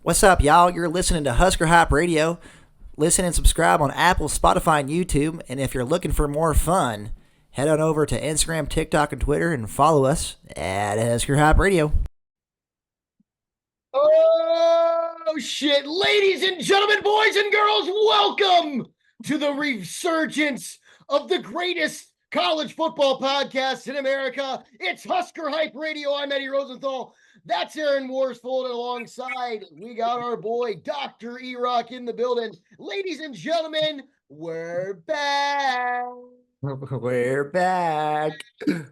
What's up, y'all? You're listening to Husker Hype Radio. Listen and subscribe on Apple, Spotify, and YouTube. And if you're looking for more fun, head on over to Instagram, TikTok, and Twitter and follow us at Husker Hype Radio. Oh, shit. Ladies and gentlemen, boys and girls, welcome to the resurgence of the greatest college football podcast in America. It's Husker Hype Radio. I'm Eddie Rosenthal. That's Aaron Worsfold. Alongside, we got our boy, Dr. E-Rock, in the building. Ladies and gentlemen, we're back. We're back. You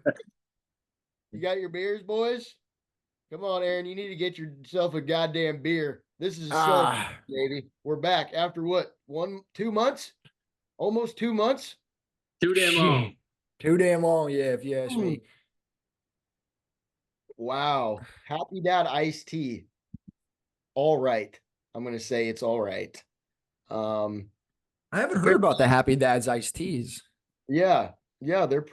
got your beers, boys? Come on, Aaron. You need to get yourself a goddamn beer. This is a show, baby. We're back after what? 2 months? Almost 2 months? Too damn long. Too damn long, yeah, if you ask me. Wow. Happy Dad iced tea. All right. I'm going to say it's all right. I haven't heard about the Happy Dad's iced teas. Yeah. Yeah, they're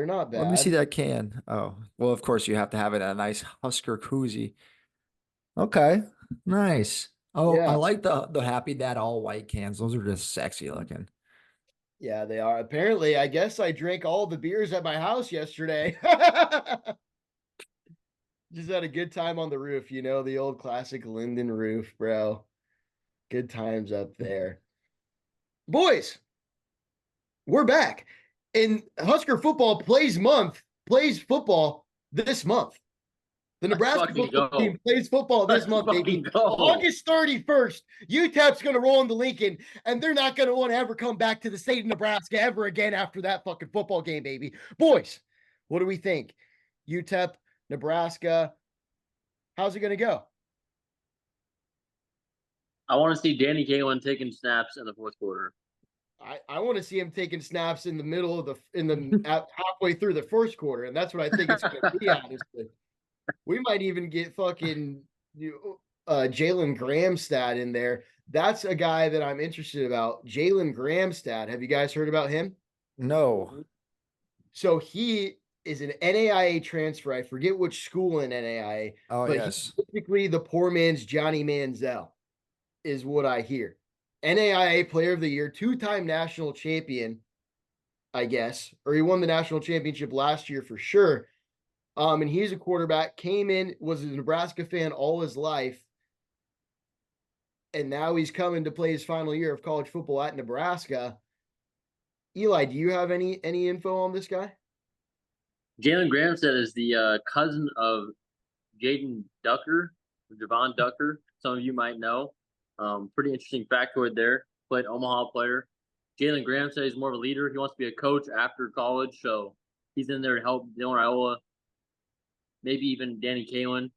not bad. Let me see that can. Oh, well, of course, you have to have it in a nice Husker koozie. Okay, nice. Oh, Yeah. I like the Happy Dad all white cans. Those are just sexy looking. Yeah, they are. Apparently, I guess I drank all the beers at my house yesterday. Just had a good time on the roof, the old classic Linden roof, bro. Good times up there. Boys, we're back. And Husker football plays football this month. The Nebraska football team plays football this month, baby. August 31st, UTEP's going to roll into Lincoln, and they're not going to want to ever come back to the state of Nebraska ever again after that fucking football game, baby. Boys, what do we think? UTEP, Nebraska, how's it going to go? I want to see Danny Kaelin taking snaps in the fourth quarter. I want to see him taking snaps in the middle of halfway through the first quarter, and that's what I think it's going to be. Honestly, we might even get fucking Jalen Gramstad in there. That's a guy that I'm interested about. Jalen Gramstad. Have you guys heard about him? No. So he is an NAIA transfer. I forget which school in NAIA. Oh, but yes. He's typically the poor man's Johnny Manziel, is what I hear. NAIA Player of the Year, 2-time national champion, I guess, or he won the national championship last year for sure. And he's a quarterback, came in, was a Nebraska fan all his life, and now he's coming to play his final year of college football at Nebraska. Eli, do you have any info on this guy? Jalen Gramstad is the cousin of Jaden Ducker, Javon Ducker. Some of you might know. Pretty interesting factoid there. Played Omaha player. Jalen Gramstad is more of a leader. He wants to be a coach after college, so he's in there to help Dylan Raiola, maybe even Danny Kaelin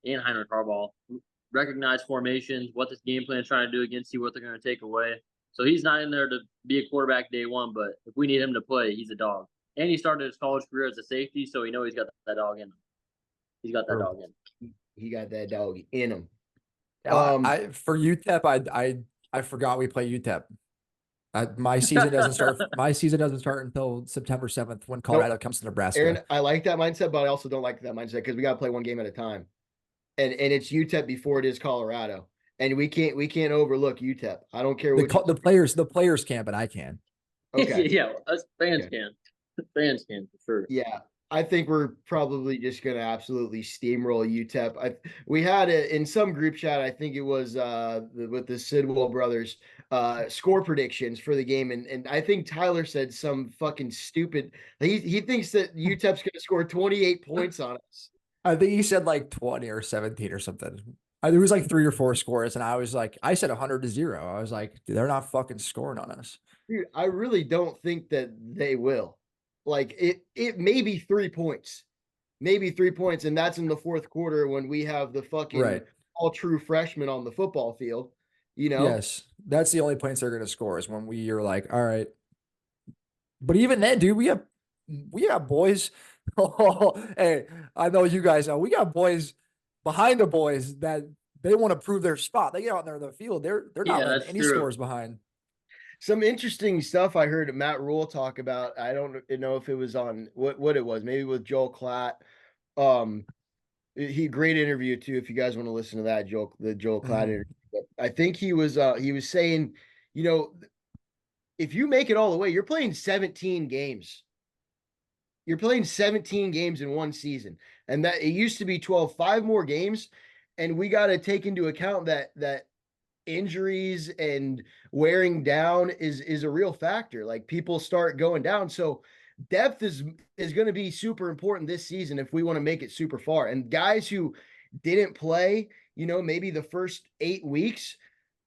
and Heinrich Harbaugh recognize formations, what this game plan is trying to do against you, what they're going to take away. So he's not in there to be a quarterback day one, but if we need him to play, he's a dog. And he started his college career as a safety, so we know he's got that dog in him. He's got that dog in him. He got that dog in him. For UTEP, I forgot we play UTEP. My season doesn't start. My season doesn't start until September 7th when Colorado comes to Nebraska. Aaron, I like that mindset, but I also don't like that mindset because we got to play one game at a time, and it's UTEP before it is Colorado, and we can't overlook UTEP. I don't care what the players can, but I can. Okay, yeah, us fans can. Fans can for sure. Yeah, I think we're probably just going to absolutely steamroll UTEP. We had it in some group chat. I think it was with the Sidwell brothers score predictions for the game. And I think Tyler said some fucking stupid. He thinks that UTEP's going to score 28 points on us. I think he said like 20 or 17 or something. There was like 3 or 4 scores. And I was like, I said 100-0. I was like, dude, they're not fucking scoring on us. Dude, I really don't think that they will. Like it may be 3 points, and that's in the fourth quarter when we have the fucking all true freshmen on the football field. Yes, that's the only points they're going to score is when we are like, all right. But even then, dude, we have boys. Oh, hey, I know you guys know we got boys behind the boys that they want to prove their spot. They get out there in the field. They're not letting any scores behind. Some interesting stuff I heard Matt Rule talk about. I don't know if it was on what it was, maybe with Joel Klatt. He great interview too. If you guys want to listen to that, the Joel Klatt Mhm. interview. But I think he was saying, you know, if you make it all the way, you're playing 17 games. You're playing 17 games in one season, and that it used to be 12, 5 more games, and we got to take into account that injuries and wearing down is a real factor. Like people start going down. So depth is going to be super important this season if we want to make it super far. And guys who didn't play, maybe the first 8 weeks,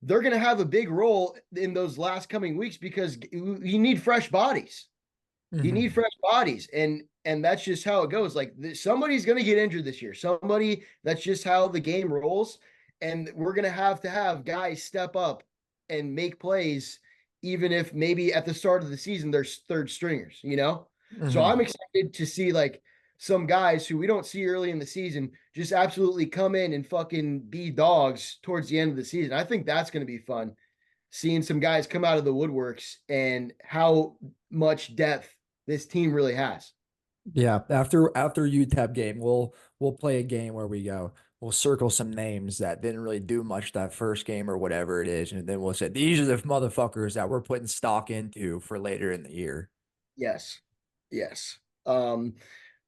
they're going to have a big role in those last coming weeks because you need fresh bodies. You Mhm. need fresh bodies, and that's just how it goes. Like somebody's going to get injured this year. Somebody, that's just how the game rolls, and we're going to have guys step up and make plays, even if maybe at the start of the season they're third stringers. So Mhm. I'm excited to see like some guys who we don't see early in the season just absolutely come in and fucking be dogs towards the end of the season. I think that's going to be fun, seeing some guys come out of the woodworks and how much depth this team really has. Yeah, after UTEP game, we'll play a game where we'll circle some names that didn't really do much that first game or whatever it is, and then we'll say these are the motherfuckers that we're putting stock into for later in the year. Yes. Yes.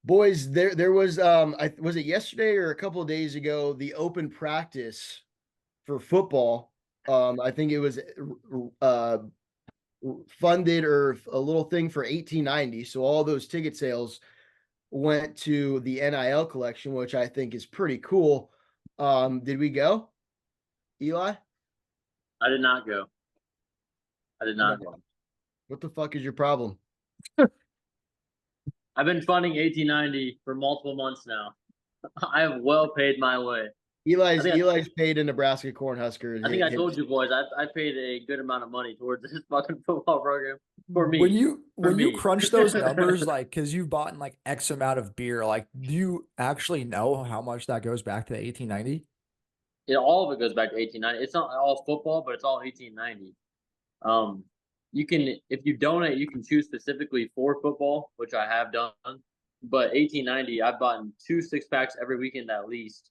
Boys, there was was it yesterday or a couple of days ago, the open practice for football. I think it was uh funded or a little thing for 1890. So all those ticket sales went to the NIL collection, which I think is pretty cool. Did we go, Eli? I did not go. I did No. not go. What the fuck is your problem? I've been funding 1890 for multiple months now. I have well paid my way. I Eli's think Eli's paid a Nebraska Cornhusker. I think I Him. told you boys I paid a good amount of money towards this fucking football program for When me. you For when you me. crunch those numbers, like because you've bought in like X amount of beer, like do you actually know how much that goes back to the 1890? All of it goes back to 1890. It's not all football, but it's all 1890. Um, you can, if you donate, you can choose specifically for football, which I have done. But 1890, I've bought 2 6 packs every weekend at least.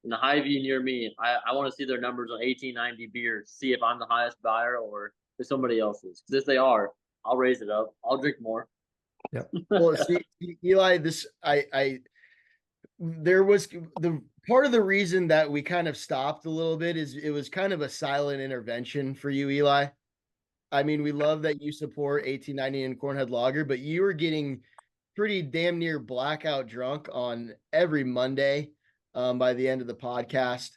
In the Hy-Vee near me, I want to see their numbers on 1890 beer, see if I'm the highest buyer or if somebody else is. Because if they are, I'll raise it up. I'll drink more. Yep. Well, see, Eli, this I there was the part of the reason that we kind of stopped a little bit is it was kind of a silent intervention for you, Eli. I mean, we love that you support 1890 and Cornhead Lager, but you were getting pretty damn near blackout drunk on every Monday by the end of the podcast.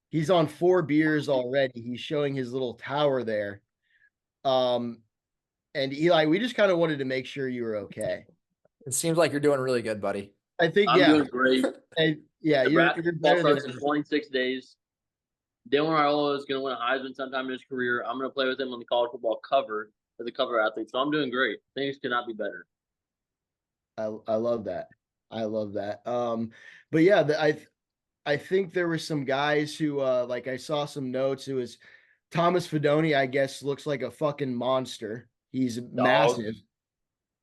He's on 4 beers already. He's showing his little tower there. Um, and Eli, we just kind of wanted to make sure you were okay. It seems like you're doing really good, buddy. I think, I'm yeah, doing great. yeah, Nebraska you're football better than starts in 26 days. Dylan Raiola is going to win a Heisman sometime in his career. I'm going to play with him on the college football cover as a cover athlete. So I'm doing great. Things could not be better. I love that. I love that. But yeah, I think there were some guys who like I saw some notes. It was Thomas Fedoni, I guess, looks like a fucking monster. He's Dog.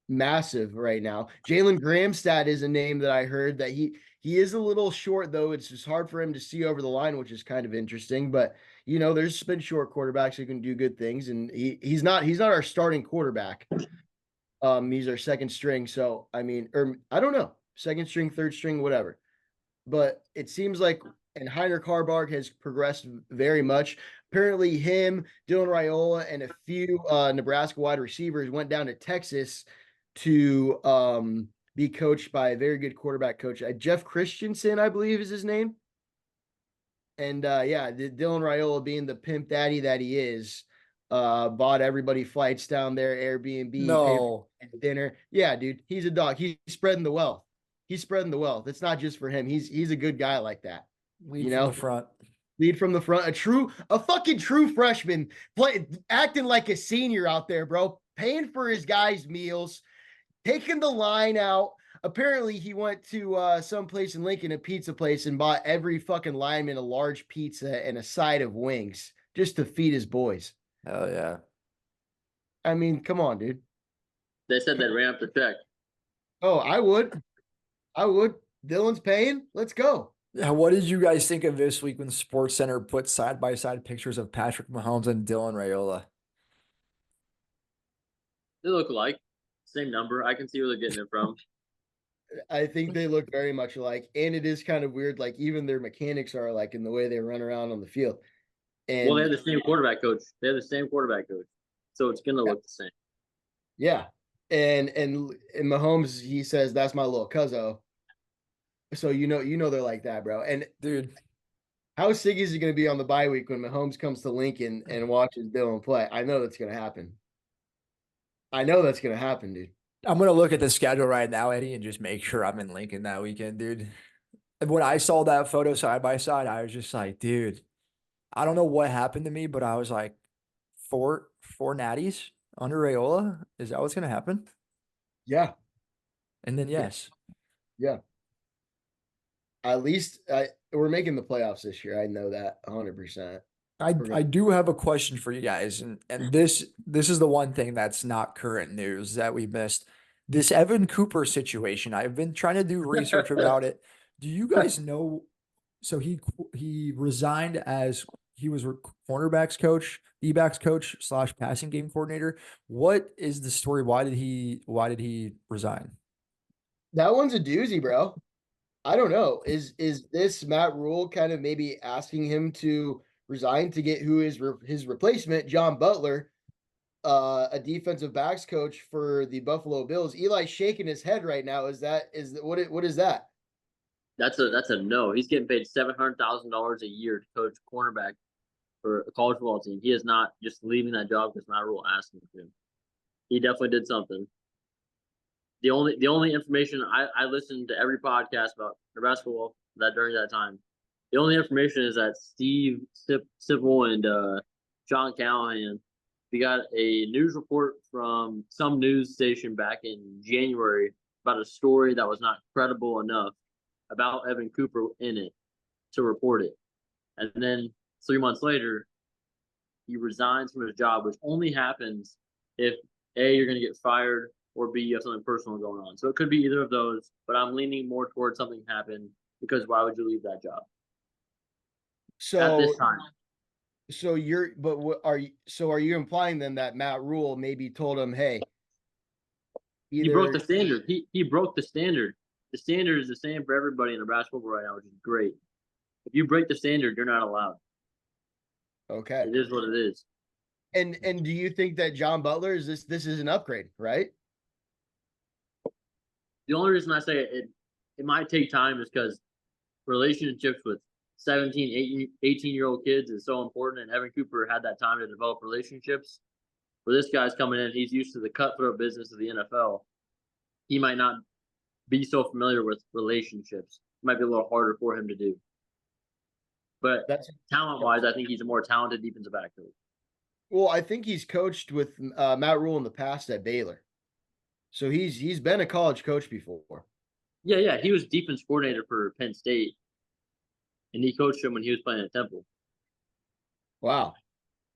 massive right now. Jalen Gramstad is a name that I heard that he is a little short though. It's just hard for him to see over the line, which is kind of interesting. But there's been short quarterbacks who can do good things, and he's not our starting quarterback. He's our second string. So I mean, or I don't know, second string, third string, whatever. But it seems like and Heiner Carbarg has progressed very much. Apparently, him, Dylan Raiola, and a few Nebraska wide receivers went down to Texas to be coached by a very good quarterback coach, Jeff Christensen, I believe is his name. And yeah, Dylan Raiola, being the pimp daddy that he is, bought everybody flights down there, Airbnb, paid No, for dinner. Yeah, dude, he's a dog. He's spreading the wealth. He's spreading the wealth. It's not just for him. He's a good guy like that. lead from the front. Lead from the front. A fucking true freshman, acting like a senior out there, bro. Paying for his guys' meals, taking the line out. Apparently, he went to some place in Lincoln, a pizza place, and bought every fucking lineman a large pizza and a side of wings just to feed his boys. Hell yeah. I mean, come on, dude. They said they ran up the check. Oh, I would. Dylan's paying. Let's go. What did you guys think of this week when Sports Center put side by side pictures of Patrick Mahomes and Dylan Raiola? They look alike, same number. I can see where they're getting it from. I think they look very much alike, and it is kind of weird. Like even their mechanics are like in the way they run around on the field. Well, they And have the same quarterback coach. They have the same quarterback coach, so it's gonna look the same. yeah, and Mahomes, he says that's my little cuzzo. So you know they're like that, bro. And Dude, how sick is he going to be on the bye week when Mahomes comes to Lincoln and watches Dylan play? I know that's going to happen. I know that's going to happen, dude. I'm gonna look at the schedule right now, Eddie, and just make sure I'm in Lincoln that weekend, dude. And when I saw that photo side by side, I was just like, dude, I don't know what happened to me, but I was like, four natties under Rayola? Is that what's gonna happen? Yeah, And then yes. yeah. At least we're making the playoffs this year. I know that 100%. I do have a question for you guys, and this is the one thing that's not current news that we missed. This Evan Cooper situation. I've been trying to do research about it. Do you guys know? So he resigned as he was cornerbacks coach, D-backs coach slash passing game coordinator. What is the story? Why did he resign? That one's a doozy, bro. I don't know. Is this Matt Rule kind of maybe asking him to resign to get who is his replacement, John Butler, a defensive backs coach for the Buffalo Bills? Eli's shaking his head right now. What is that? That's a no. He's getting paid $700,000 a year to coach cornerback for a college football team. He is not just leaving that job because Matt Rule asked him to. He definitely did something. The only information I listened to every podcast about Nebraska football that during that time. The only information is that Steve Sipple and John Callahan, we got a news report from some news station back in January about a story that was not credible enough about Evan Cooper in it to report it. And then 3 months later, he resigns from his job, which only happens if A, you're going to get fired, or B, you have something personal going on. So it could be either of those, but I'm leaning more towards something happened because why would you leave that job at So this time? so you're but what are you so are you implying then that Matt Rule maybe told him, hey, He broke either the standard. He broke the standard. The standard is the same for everybody in Nebraska football right now, which is great. If you break the standard, you're not allowed. okay. It is what it is. And do you think that John Butler this is an upgrade, right? The only reason I say it might take time is because relationships with 17, 18-year-old kids is so important, and Evan Cooper had that time to develop relationships. Where this guy's coming in, he's used to the cutthroat business of the NFL. He might not be so familiar with relationships. It might be a little harder for him to do. But That's talent-wise, I think he's a more talented defensive back coach. well, I think he's coached with Matt Rule in the past at Baylor. So he's been a college coach before. Yeah. He was defense coordinator for Penn State, and he coached him when he was playing at Temple. Wow.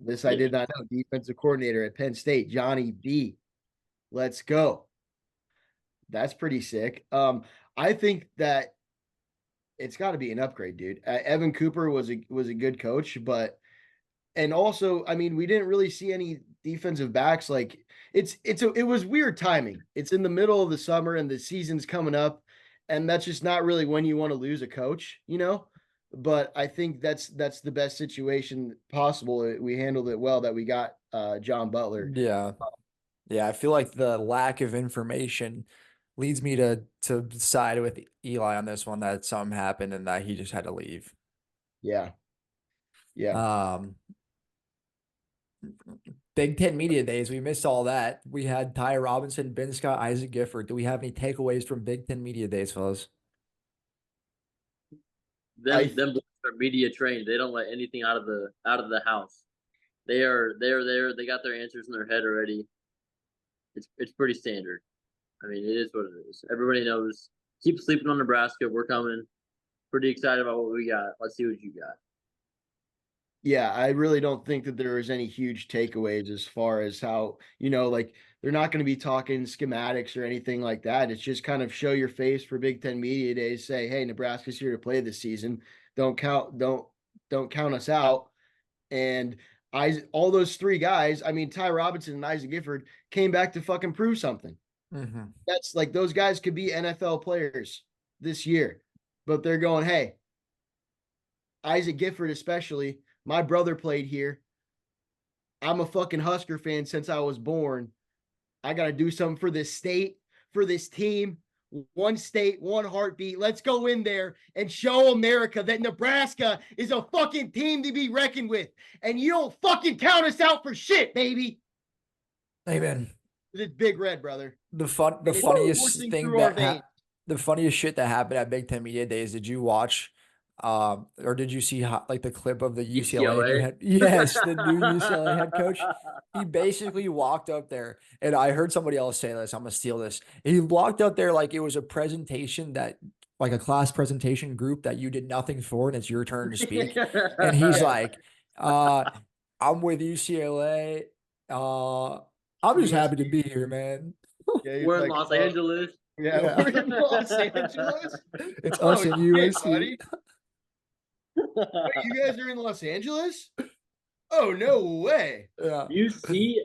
This I Yeah. did not know. Defensive coordinator at Penn State, Johnny B. Let's go. That's pretty sick. I think that it's got to be an upgrade, dude. Evan Cooper was a good coach, but and also, I mean, we didn't really see any defensive backs. Like it was weird timing. It's in the middle of the summer and the season's coming up, and that's just not really when you want to lose a coach, you know. But I think that's the best situation possible. We handled it well that we got John Butler. Yeah. Yeah, I feel like the lack of information leads me to side with Eli on this one that something happened and that he just had to leave. Yeah, yeah. Um, Big Ten Media Days, we missed all that. We had Ty Robinson, Ben Scott, Isaac Gifford. Do we have any takeaways from Big Ten Media Days, fellas? Them boys are media trained. They don't let anything out of the house. They're there. They got their answers in their head already. It's pretty standard. I mean, it is what it is. Everybody knows. Keep sleeping on Nebraska. We're coming. Pretty excited about what we got. Let's see what you got. Yeah, I really don't think that there was any huge takeaways as far as how, like they're not going to be talking schematics or anything like that. It's just kind of show your face for Big Ten Media Days, say, hey, Nebraska's here to play this season. Don't count us out. And all those three guys, I mean, Ty Robinson and Isaac Gifford came back to fucking prove something. Mhm. That's like those guys could be NFL players this year, but they're going, hey, Isaac Gifford, especially, my brother played here. I'm a fucking Husker fan since I was born. I got to do something for this state, for this team. One state, one heartbeat. Let's go in there and show America that Nebraska is a fucking team to be reckoned with. And you don't fucking count us out for shit, baby. Amen. It's Big Red, brother. The It's funniest coursing thing through our that veins. the funniest shit that happened at Big Ten Media Days, did you watch or did you see like the clip of the UCLA new UCLA. head? Yes, the new UCLA head coach. He basically walked up there, and I heard somebody else say this. I'm gonna steal this. He walked up there like it was a presentation that, like a class presentation group that you did nothing for, and it's your turn to speak. And he's Yeah. like, "I'm with UCLA. I'm just happy to USC. be here, man." Yeah, he's We're in like, Los Angeles. yeah, Yeah. we're in Los Angeles. It's Oh, us and shit, USC. buddy. Wait, you guys are in Los Angeles? Oh, no way. Yeah. UCLA?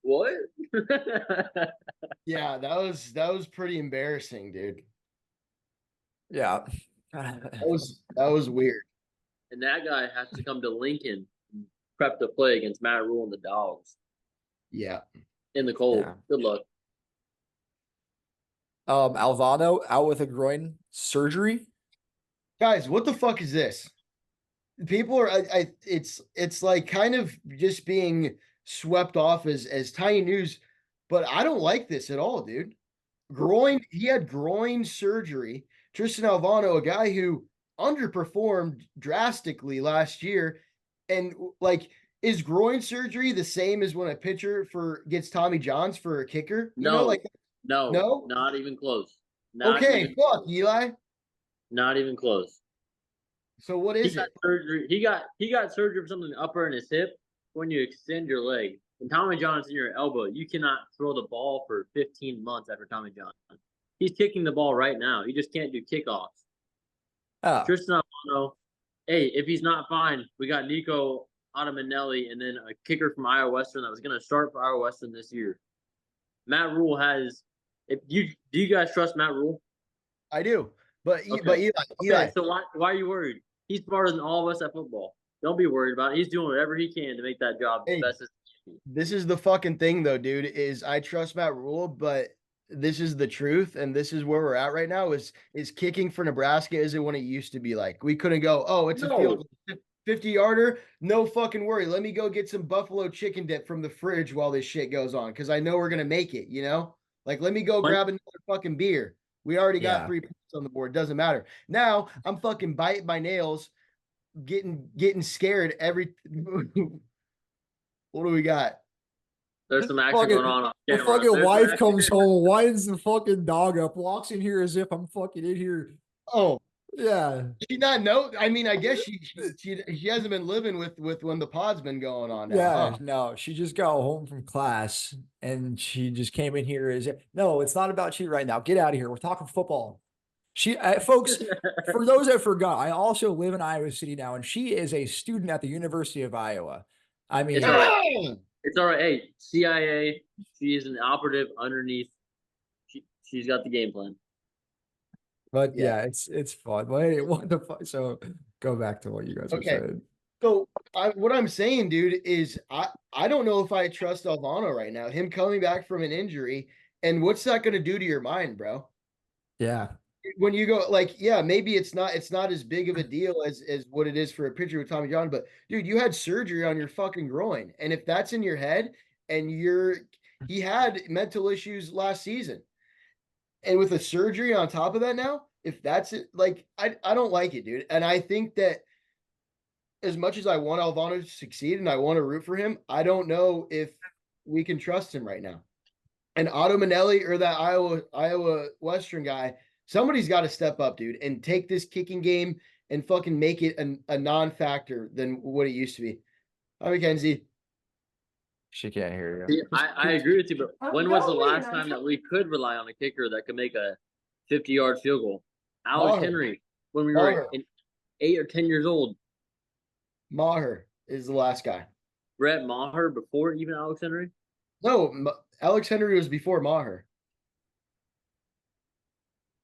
What? Yeah, that was pretty embarrassing, dude. Yeah. That was weird. And that guy has to come to Lincoln and prep to play against Matt Rule and the Dogs Yeah. in the cold. Yeah. Good luck. Alvano out with a groin surgery. Guys, what the fuck is this? People are it's like kind of just being swept off as tiny news, but I don't like this at all, dude. He had groin surgery. Tristan Alvano, a guy who underperformed drastically last year, and like, is groin surgery the same as when a pitcher gets Tommy Johns for a kicker? No, No? not even close. Okay, fuck, Eli. Not even close. So what He is got it? surgery. He got surgery for something upper in his hip when you extend your leg. And Tommy John's in your elbow. You cannot throw the ball for 15 months after Tommy John. He's kicking the ball right now. He just can't do kickoffs. Oh, Tristan Alvano, hey, if he's not fine, we got Nico Ottamanelli and then a kicker from Iowa Western that was going to start for Iowa Western this year. Matt Rule has. Do you guys trust Matt Rule? I do. But Okay. Eli. Okay, so why are you worried? He's smarter than all of us at football. Don't be worried about it. He's doing whatever he can to make that job Hey, the best as he can. this is the fucking thing though, dude, is I trust Matt Rule, but this is the truth, and this is where we're at right now, is kicking for Nebraska isn't what it used to be like. We couldn't go, oh, it's a field goal, 50-yarder, no fucking worry. Let me go get some buffalo chicken dip from the fridge while this shit goes on, because I know we're gonna make it, Like, let me go grab another fucking beer. We already got Yeah. 3 points on the board. Doesn't matter. Now I'm fucking biting my nails, getting scared every what do we got? There's some action Fucking- going on The camera. fucking There's wife some comes action. home, winds the fucking dog up, walks in here as if I'm fucking in here. Oh, Yeah. she not know. I mean, I guess she hasn't been living with when the pod's been going on now. Yeah, Huh? no, she just got home from class and she just came in here as no, it's not about you right now. Get out of here. We're talking football. Folks, for those that forgot, I also live in Iowa City now, and she is a student at the University of Iowa. I mean, It's all right. It's all right. Hey, CIA, she is an operative underneath. She's got the game plan. but Yeah. yeah, it's fun. But hey, what the fuck? So go back to what you guys were Okay. saying. So what I'm saying, dude, is I don't know if I trust Alvano right now. Him coming back from an injury, and what's that going to do to your mind, bro? Yeah. When you go, like, yeah, maybe it's not as big of a deal as what it is for a pitcher with Tommy John, but dude, you had surgery on your fucking groin, and if that's in your head, and he had mental issues last season, and with a surgery on top of that now, if that's it, like, I don't like it, dude, and I think that as much as I want Alvano to succeed and I want to root for him, I don't know if we can trust him right now. And Otto Manelli or that Iowa Western guy, somebody's got to step up, dude, and take this kicking game and fucking make it a non-factor than what it used to be. Hi, Mackenzie. She can't hear See, you. I agree with you, but when was the last time that we could rely on a kicker that could make a 50-yard field goal? Alex Maher. Henry, when we were Maher. 8 or 10 years old. Maher is the last guy. Brett Maher before even Alex Henry? No, Alex Henry was before Maher.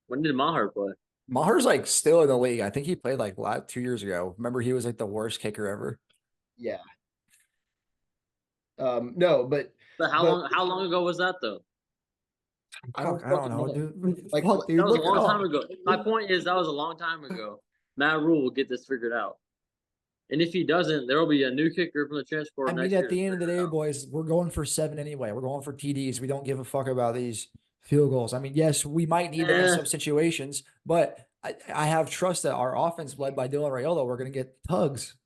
When did Maher play? Maher's like still in the league. I think he played like 2 years ago. Remember, he was like the worst kicker ever. Yeah. No, but But how long ago was that though? I don't I don't fucking know, know. dude. Like, Fuck, That dude, was a look it long time up. ago. My point is that was a long time ago. Matt Rule will get this figured out. And if he doesn't, there will be a new kicker from the transfer I portal mean, next at year to the end of the figure it day, out. boys, we're going for 7 anyway. We're going for TDs. We don't give a fuck about these field goals. I mean, yes, we might need them in Eh, some situations, but I have trust that our offense, led by Dylan Raiola, we're going to get tugs.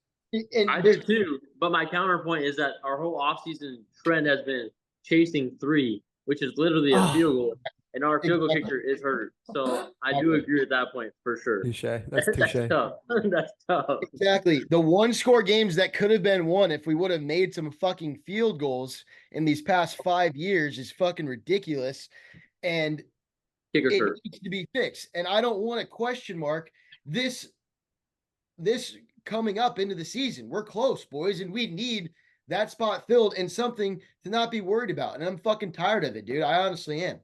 and I do too. But my counterpoint is that our whole offseason trend has been chasing 3, which is literally a field Oh, goal. And our field goal exactly. kicker is hurt. So I do agree with that point for sure. touche. That's touche. That's tough. That's tough. Exactly. The one score games that could have been won if we would have made some fucking field goals in these past 5 years is fucking ridiculous. And Kicker's it hurt. needs to be fixed. And I don't want to question mark this coming up into the season. We're close, boys, and we need that spot filled and something to not be worried about. And I'm fucking tired of it, dude. I honestly am.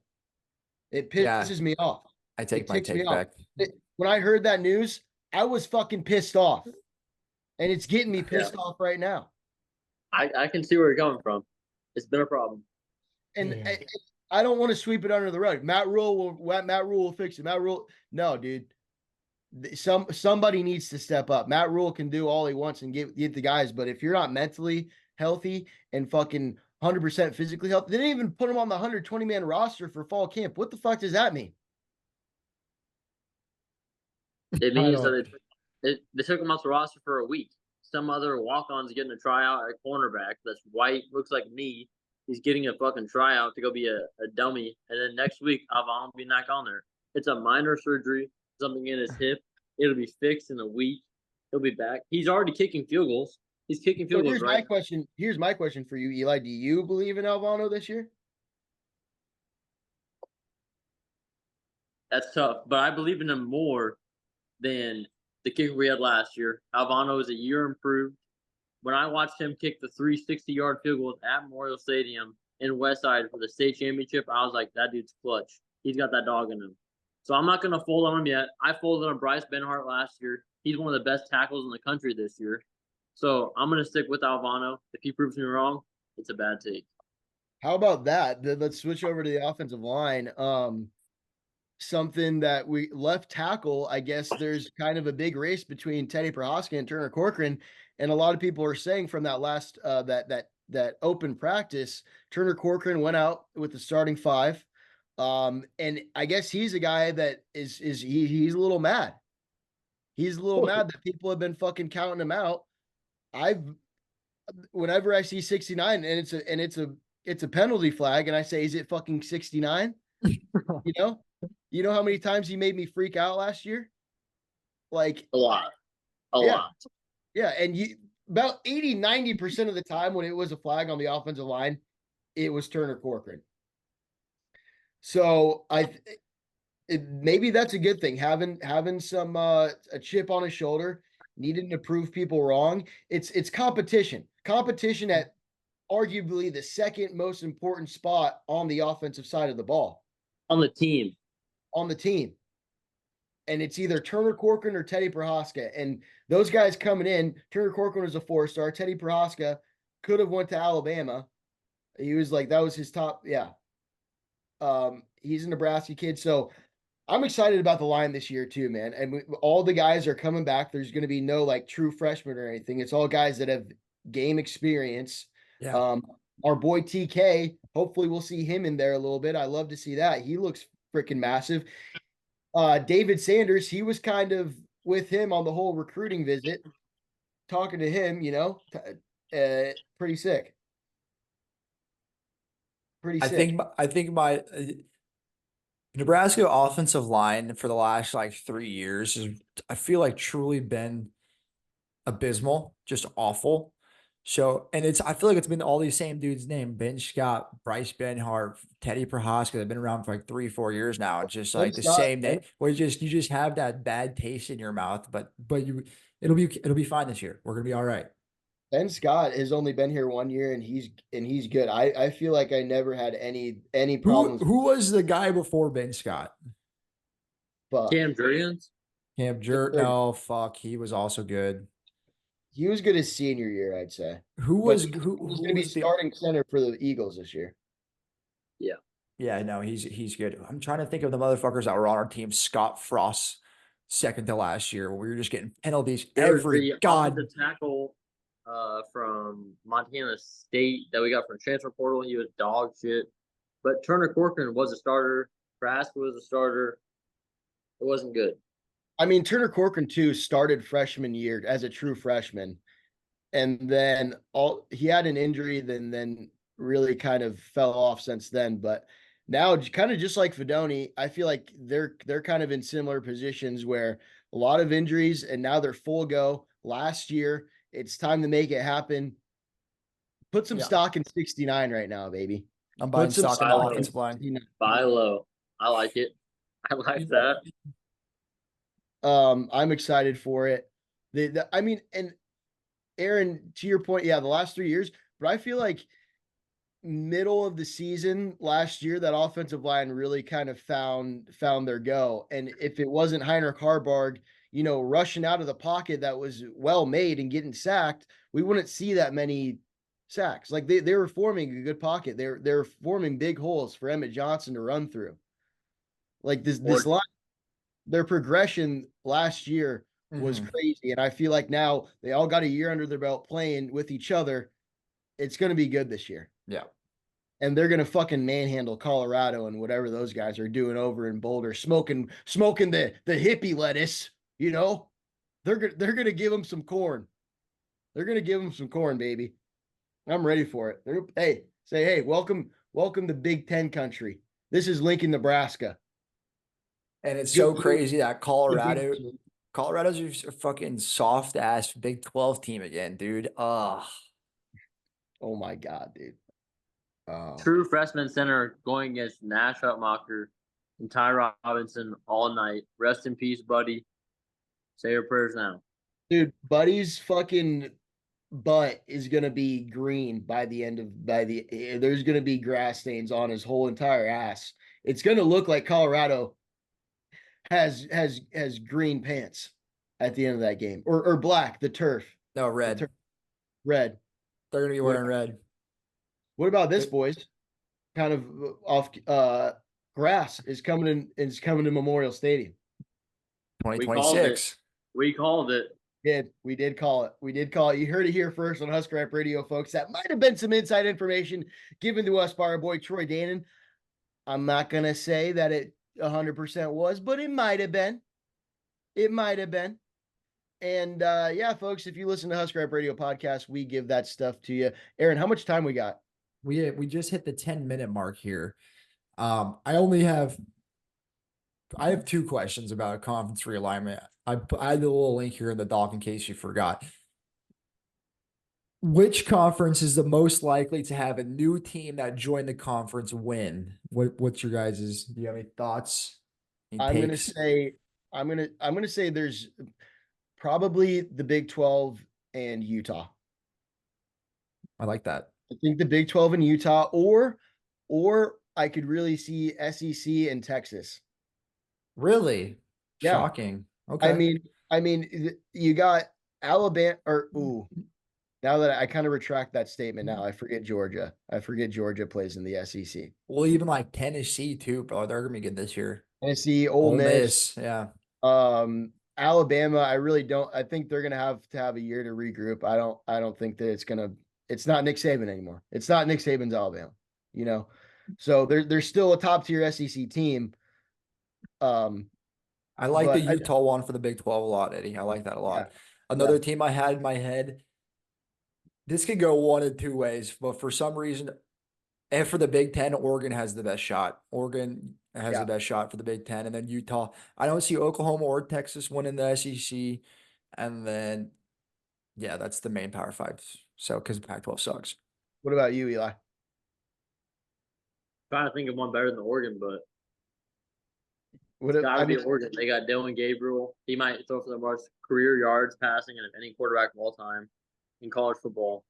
It Yeah, pisses me off. I It take my ticks me take off. back. When I heard that news, I was fucking pissed off. And it's getting me Yeah. pissed off right now. I can see where you're coming from. It's been a problem. And Yeah. I don't want to sweep it under the rug. Matt Rule will fix it. Matt Rule, no, dude. Somebody needs to step up. Matt Rule can do all he wants and get the guys, but if you're not mentally healthy and fucking 100% physically healthy, they didn't even put him on the 120-man roster for fall camp. What the fuck does that mean? It means that they took him off the roster for a week. Some other walk-on's getting a tryout at cornerback that's white, looks like me. He's getting a fucking tryout to go be a dummy. And then next week, Avon will be back on there. It's a minor surgery, something in his hip. It'll be fixed in a week. He'll be back. He's already kicking field goals. He's kicking field So goals, here's right? my question. Here's my question for you, Eli. Do you believe in Alvano this year? That's tough. But I believe in him more than the kicker we had last year. Alvano is a year improved. When I watched him kick the 360-yard field goals at Memorial Stadium in Westside for the state championship, I was like, that dude's clutch. He's got that dog in him. So I'm not going to fold on him yet. I folded on Bryce Benhart last year. He's one of the best tackles in the country this year. So I'm going to stick with Alvano. If he proves me wrong, it's a bad take. How about that? Let's switch over to the offensive line. Something that we left tackle, I guess there's kind of a big race between Teddy Prohaska and Turner Corcoran. And a lot of people are saying from that last that open practice, Turner Corcoran went out with the starting 5. And I guess he's a guy that he's a little mad. He's a little mad that people have been fucking counting him out. Whenever I see 69 and it's a penalty flag and I say, is it fucking 69? You know how many times he made me freak out last year? Like a lot. Yeah. And about 80-90% of the time when it was a flag on the offensive line, it was Turner Corcoran. So maybe that's a good thing. Having some a chip on his shoulder, needing to prove people wrong. It's competition. Competition at arguably the second most important spot on the offensive side of the ball. On the team. And it's either Turner Corcoran or Teddy Prohaska. And those guys coming in, Turner Corcoran was a 4-star. Teddy Prohaska could have went to Alabama. He was like, that was his top. Yeah. He's a Nebraska kid. So I'm excited about the line this year too, man. And all the guys are coming back. There's going to be no like true freshmen or anything. It's all guys that have game experience. Yeah. Our boy TK, hopefully we'll see him in there a little bit. I love to see that. He looks freaking massive. David Sanders, he was kind of with him on the whole recruiting visit, talking to him, pretty sick. I think my Nebraska offensive line for the last like 3 years is, I feel like, truly been abysmal, just awful. So, and I feel like it's been all these same dudes named Ben Scott, Bryce Benhart, Teddy Prohaska. They've been around for like 3, 4 years now. It's just Ben like the Scott, same name where you just have that bad taste in your mouth, but it'll be fine this year. We're gonna be all right. Ben Scott has only been here 1 year and he's good. I feel like I never had any problems, Who was the guy before Ben Scott? but Cam Jurgens. Camp Jurt? No, fuck. He was also good. he was good his senior year, I'd say. Who But was he's who gonna be was the starting center for the Eagles this year. Yeah. Yeah, no, he's good. I'm trying to think of the motherfuckers that were on our team. Scott Frost, second to last year. We were just getting penalties There was every the god. offensive tackle from Montana State that we got from transfer portal. He was dog shit. But Turner Corcoran was a starter. Trask was a starter. It wasn't good. I mean, Turner Corcoran too started freshman year as a true freshman, and then he had an injury, then really kind of fell off since then. But now, kind of just like Fedoni, I feel like they're kind of in similar positions where a lot of injuries, and now they're full go. Last year, it's time to make it happen. Put some Yeah. stock in 69 right now, baby. I'm buying Put some stock in the stock in offensive line. 69. Buy low. I like it. I like that. I'm excited for it. I mean, and Aaron, to your point, yeah, the last 3 years, but I feel like middle of the season last year, that offensive line really kind of found their go. And if it wasn't Heinrich Harbarg, rushing out of the pocket that was well made and getting sacked, we wouldn't see that many sacks. Like they were forming a good pocket. They're forming big holes for Emmett Johnson to run through. Like this line, their progression last year was crazy. And I feel like now they all got a year under their belt playing with each other. It's going to be good this year. Yeah. And they're going to fucking manhandle Colorado and whatever those guys are doing over in Boulder, smoking the hippie lettuce, They're going to give them some corn. They're going to give them some corn, baby. I'm ready for it. Hey, welcome to Big Ten country. This is Lincoln, Nebraska. And it's so crazy that Colorado's a fucking soft ass Big 12 team again, dude. Oh my God, dude. True freshman center going against Nash Hutmacher and Ty Robinson all night. Rest in peace, buddy. Say your prayers now. Dude, Buddy's fucking butt is gonna be green there's gonna be grass stains on his whole entire ass. It's gonna look like Colorado has green pants at the end of that game. Or black, the turf. No, red. Red. They're gonna be wearing red. What about this, boys? Kind of off grass is coming to Memorial Stadium. 2026. We called it. We did call it. You heard it here first on Husker Rap Radio, folks. That might have been some inside information given to us by our boy Troy Dannon. I'm not gonna say that it 100% was, but it might have been. And yeah, folks, if you listen to Husker Rap Radio podcast, we give that stuff to you. Aaron, how much time we got? We just hit the 10-minute mark here. I have 2 questions about conference realignment. I had a little link here in the doc in case you forgot. Which conference is the most likely to have a new team that joined the conference win? What's your guys's? Do you have any thoughts? I'm gonna say there's probably the Big 12 and Utah. I like that. I think the Big 12 and Utah, or I could really see SEC and Texas. Really? Yeah. Shocking. Okay. I mean, you got Alabama now that I kind of retract that statement now, I forget Georgia. Georgia plays in the SEC. Well, even like Tennessee too, bro. They're gonna be good this year. Tennessee, Ole Miss. Yeah. Alabama, I really don't. I think they're gonna have to have a year to regroup. I don't think that it's not Nick Saban anymore. It's not Nick Saban's Alabama, So they're still a top tier SEC team. I like the Utah one for the Big 12 a lot, Eddie. I like that a lot. Yeah. Another team I had in my head. This could go one of 2 ways, but for some reason, and for the Big 10, Oregon has the best shot. Oregon, has Yeah. the best shot for the Big Ten, and then Utah. I don't see Oklahoma or Texas winning the SEC, and then yeah, that's the main Power Five. So because Pac-12 sucks. What about you, Eli? Trying to think of one better than Oregon, but What it's if, got I to be mean, Oregon. They got Dylan Gabriel. He might throw for the most career yards passing of any quarterback of all time in college football.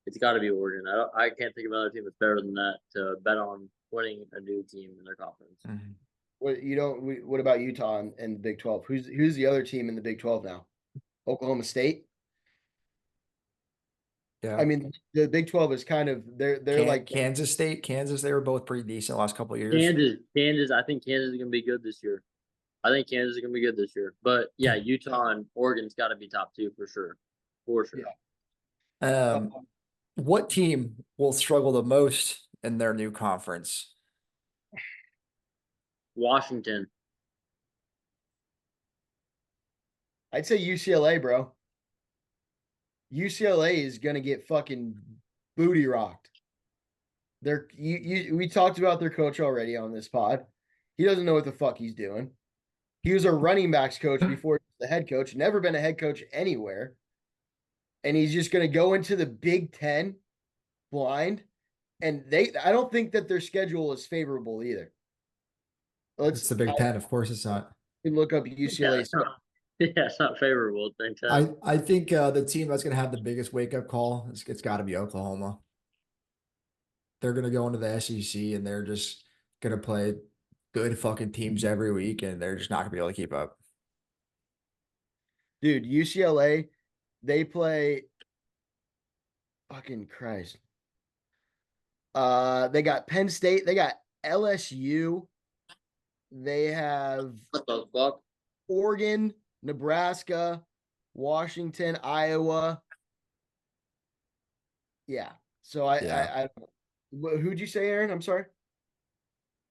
It's got to be Oregon. I can't think of another team that's better than that to bet on winning a new team in their conference. what about Utah and the Big 12? Who's the other team in the Big 12 now? Oklahoma State. Yeah, I mean, the Big 12 is kind of they're like Kansas State, Kansas. They were both pretty decent the last couple of years. Kansas. I think Kansas is going to be good this year. I think Kansas is going to be good this year. But yeah, Utah and Oregon's got to be top two for sure. For sure. Yeah. What team will struggle the most in their new conference? Washington. I'd say UCLA, bro. UCLA is gonna get fucking booty rocked. We talked about their coach already on this pod. He doesn't know what the fuck he's doing. He was a running backs coach before the head coach, never been a head coach anywhere. And he's just gonna go into the Big Ten blind. And I don't think that their schedule is favorable either. It's the Big Ten, of course it's not. Look up UCLA. Yeah, it's not favorable. I think the team that's going to have the biggest wake up call it's got to be Oklahoma. They're going to go into the SEC and they're just going to play good fucking teams every week, and they're just not going to be able to keep up. Dude, UCLA, they play. Fucking Christ. They got Penn State. They got LSU. They have What the fuck? Oregon, Nebraska, Washington, Iowa. Yeah. So I who'd you say, Aaron? I'm sorry.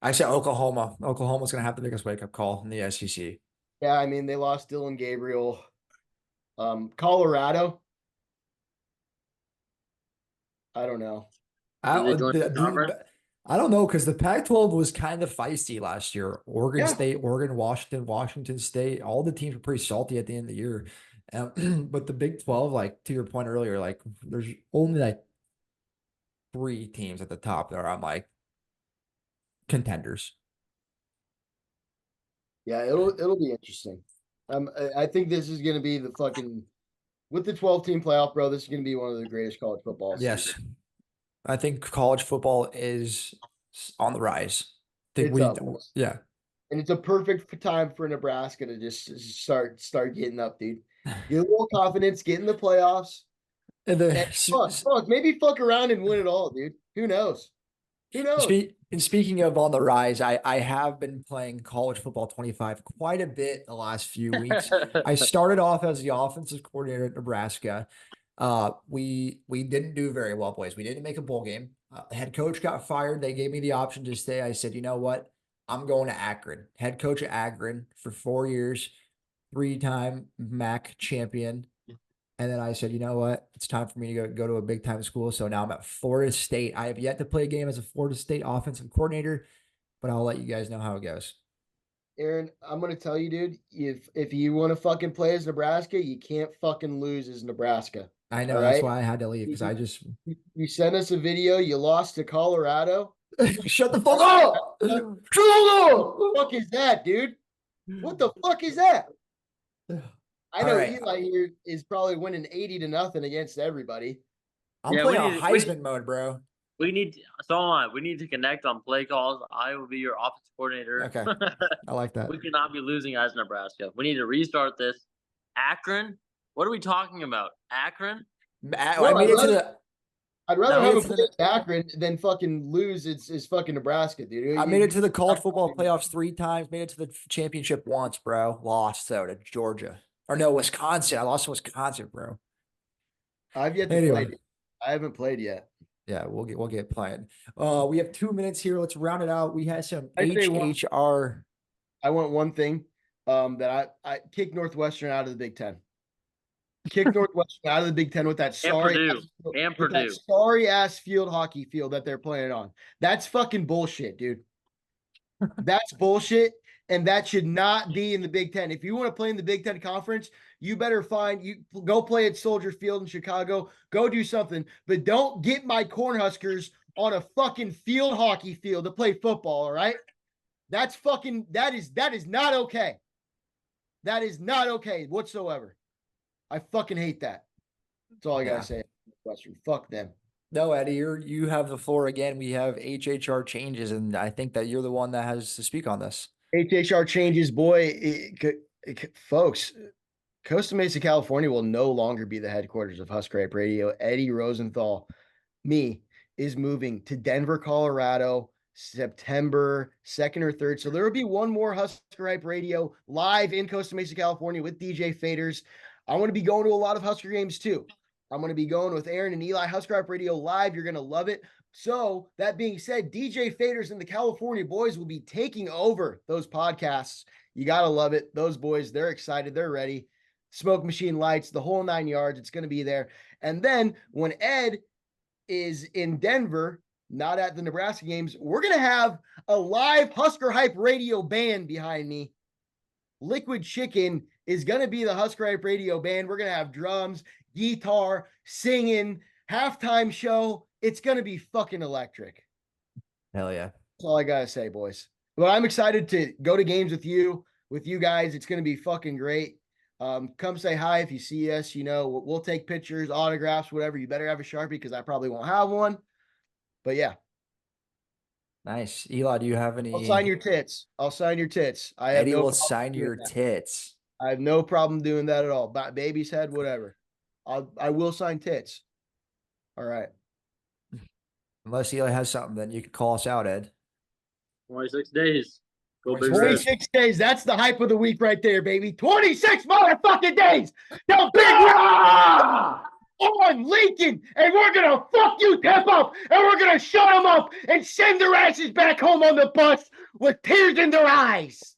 I said Oklahoma. Oklahoma's going to have the biggest wake up call in the SEC. Yeah, I mean they lost Dylan Gabriel. Colorado. I don't know. I Did they don't, join the conference? I don't know because the Pac-12 was kind of feisty last year. Oregon Yeah. State, Oregon, Washington, Washington State, all the teams were pretty salty at the end of the year. But the Big 12, like to your point earlier, like there's only like 3 teams at the top that are on like contenders. Yeah, it'll be interesting. I think this is gonna be the fucking with the 12-team playoff, bro. This is gonna be one of the greatest college football Yes. seasons. I think college football is on the rise. It's up. Yeah. And it's a perfect time for Nebraska to just start getting up, dude. Get a little confidence, get in the playoffs. And And maybe fuck around and win it all, dude. Who knows? Who knows? And speaking of on the rise, I have been playing college football 25 quite a bit the last few weeks. I started off as the offensive coordinator at Nebraska. We didn't do very well, boys. We didn't make a bowl game. Head coach got fired. They gave me the option to stay. I said, you know what? I'm going to Akron. Head coach at Akron for 4 years, 3-time MAC champion. And then I said, you know what? It's time for me to go to a big time school. So now I'm at Florida State. I have yet to play a game as a Florida State offensive coordinator, but I'll let you guys know how it goes. Aaron, I'm gonna tell you, dude, if you want to fucking play as Nebraska, you can't fucking lose as Nebraska. I know, that's why I had to leave because I just you sent us a video, you lost to Colorado. shut the fuck up. Shut the fuck up. What the fuck is that, dude? What the fuck is that? I know Eli here is probably winning 80-0 against everybody. I'm playing on Heisman mode, bro. We need to connect on play calls. I will be your offensive coordinator. Okay. I like that. We cannot be losing as Nebraska. We need to restart this. Akron? What are we talking about? Akron? I'd rather have a play at Akron than fucking lose it's fucking Nebraska, dude. I made it to the college football playoffs 3 times, made it to the championship once, bro. Lost though to Georgia. Or no, Wisconsin. I lost to Wisconsin, bro. I've yet to play. I haven't played yet. Yeah, we'll get playing. We have 2 minutes here. Let's round it out. We had some HHR. I want one thing. That I kick Northwestern out of the Big Ten. Kick Northwestern out of the Big Ten with that sorry ass field hockey field that they're playing on. That's fucking bullshit, dude. That's bullshit. And that should not be in the Big Ten. If you want to play in the Big Ten Conference, you better you go play at Soldier Field in Chicago. Go do something. But don't get my Cornhuskers on a fucking field hockey field to play football, all right? That is not okay. That is not okay whatsoever. I fucking hate that. That's all I gotta say. Western. Fuck them. No, Eddie, you have the floor again. We have HHR changes, and I think that you're the one that has to speak on this. HHR changes, boy. Folks, Costa Mesa, California will no longer be the headquarters of Husker Hype Radio. Eddie Rosenthal, is moving to Denver, Colorado, September 2nd or 3rd. So there will be one more Husker Hype Radio live in Costa Mesa, California with DJ Faders. I want to be going to a lot of Husker games too. I'm going to be going with Aaron and Eli. Husker Hype Radio live. You're going to love it. So that being said, DJ Faders and the California boys will be taking over those podcasts. You got to love it. Those boys, they're excited. They're ready. Smoke machine lights, the whole 9 yards. It's going to be there. And then when Ed is in Denver, not at the Nebraska games, we're going to have a live Husker Hype Radio band behind me. Liquid Chicken is going to be the Husker Hype Radio band. We're going to have drums, guitar, singing, halftime show. It's going to be fucking electric. Hell yeah. That's all I got to say, boys. But I'm excited to go to games with you guys. It's going to be fucking great. Come say hi if you see us. You know, we'll take pictures, autographs, whatever. You better have a Sharpie because I probably won't have one. But yeah. Nice. Eli, do you have any? I'll sign your tits. Eddie will sign your tits. I have no problem doing that at all. Baby's head, whatever. I will sign tits. All right. Unless Eli has something, then you can call us out, Ed. 26 days. Go Big 26 days. That's the hype of the week right there, baby. 26 motherfucking days. The big on Lincoln, and we're going to fuck you, Tip up, and we're going to shut them up and send their asses back home on the bus with tears in their eyes.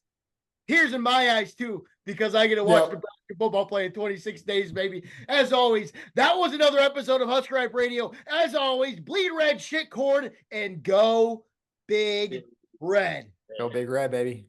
Tears in my eyes, too, because I get to watch the football play in 26 days, baby. As always, that was another episode of Husker Hype Radio. As always, bleed red, shit cord, and go Big Red. Go Big Red, baby.